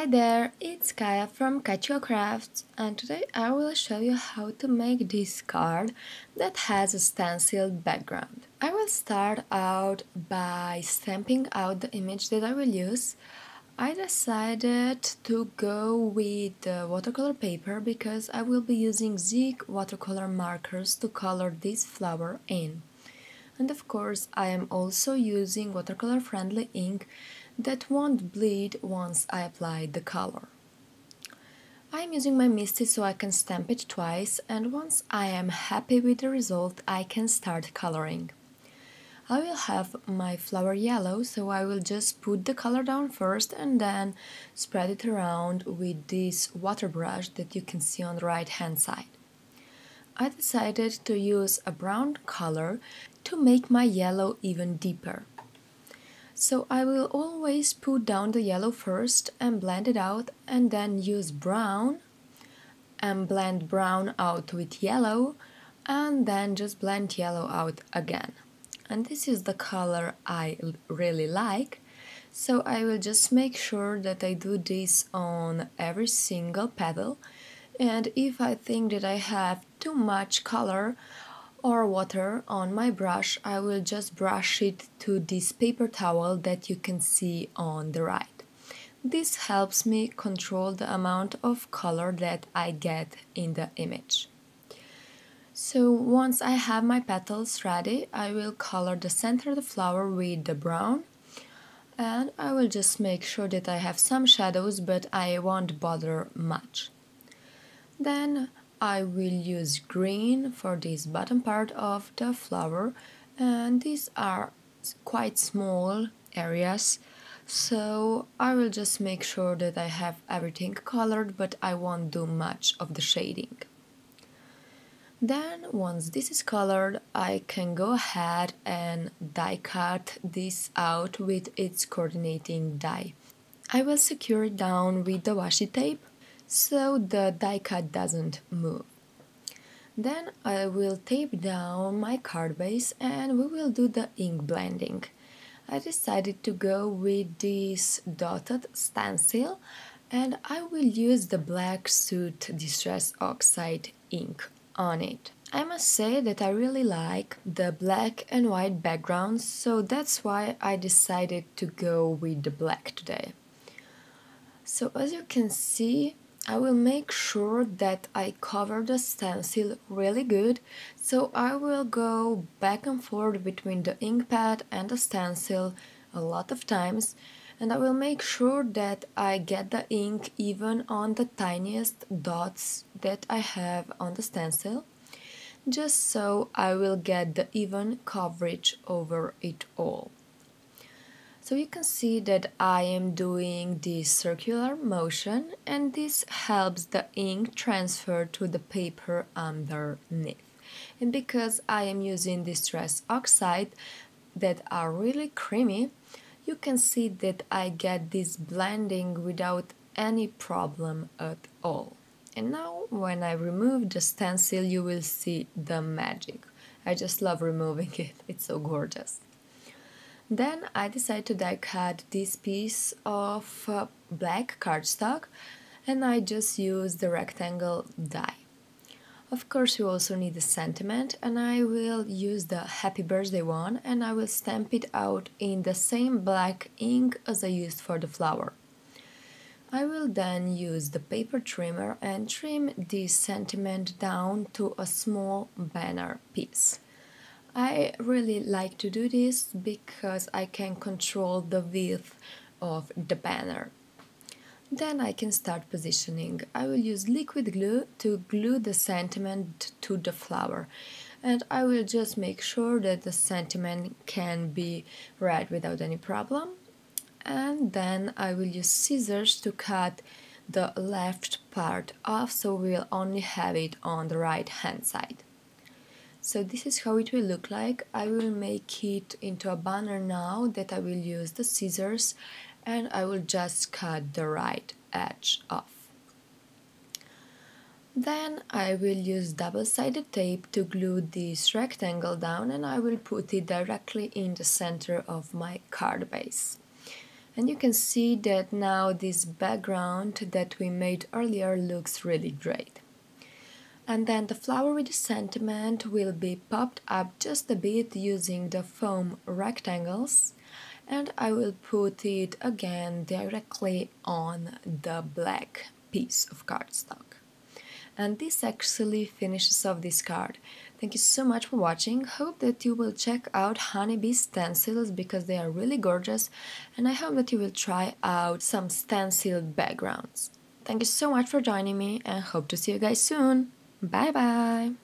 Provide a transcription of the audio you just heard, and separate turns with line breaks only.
Hi there, it's Kaya from Kachio Crafts, and today I will show you how to make this card that has a stenciled background. I will start out by stamping out the image that I will use. I decided to go with the watercolor paper because I will be using Zig watercolor markers to color this flower in. And of course, I am also using watercolor friendly ink that won't bleed once I apply the color. I am using my Misty so I can stamp it twice, and once I am happy with the result, I can start coloring. I will have my flower yellow, so I will just put the color down first and then spread it around with this water brush that you can see on the right hand side. I decided to use a brown color to make my yellow even deeper. So I will always put down the yellow first and blend it out, and then use brown and blend brown out with yellow, and then just blend yellow out again. And this is the color I really like, so I will just make sure that I do this on every single petal. And if I think that I have too much color or water on my brush, I will just brush it to this paper towel that you can see on the right. This helps me control the amount of color that I get in the image. So once I have my petals ready, I will color the center of the flower with the brown, and I will just make sure that I have some shadows, but I won't bother much. Then I will use green for this bottom part of the flower, and these are quite small areas, so I will just make sure that I have everything colored, but I won't do much of the shading. Then once this is colored, I can go ahead and die cut this out with its coordinating die. I will secure it down with the washi tape so the die cut doesn't move. Then I will tape down my card base and we will do the ink blending. I decided to go with this dotted stencil, and I will use the Black Soot Distress Oxide ink on it. I must say that I really like the black and white backgrounds, so that's why I decided to go with the black today. So as you can see, I will make sure that I cover the stencil really good, so I will go back and forth between the ink pad and the stencil a lot of times, and I will make sure that I get the ink even on the tiniest dots that I have on the stencil, just so I will get the even coverage over it all. So you can see that I am doing this circular motion, and this helps the ink transfer to the paper underneath. And because I am using Distress Oxide that are really creamy, you can see that I get this blending without any problem at all. And now when I remove the stencil, you will see the magic. I just love removing it, it's so gorgeous. Then I decided to die cut this piece of black cardstock, and I just use the rectangle die. Of course you also need a sentiment, and I will use the Happy Birthday one, and I will stamp it out in the same black ink as I used for the flower. I will then use the paper trimmer and trim this sentiment down to a small banner piece. I really like to do this because I can control the width of the banner. Then I can start positioning. I will use liquid glue to glue the sentiment to the flower, and I will just make sure that the sentiment can be read without any problem. And then I will use scissors to cut the left part off, so we'll only have it on the right hand side. So this is how it will look like. I will make it into a banner now that I will use the scissors, and I will just cut the right edge off. Then I will use double-sided tape to glue this rectangle down, and I will put it directly in the center of my card base. And you can see that now this background that we made earlier looks really great. And then the flower with the sentiment will be popped up just a bit using the foam rectangles, and I will put it again directly on the black piece of cardstock. And this actually finishes off this card. Thank you so much for watching. Hope that you will check out Honeybee stencils because they are really gorgeous, and I hope that you will try out some stenciled backgrounds. Thank you so much for joining me and hope to see you guys soon. Bye bye!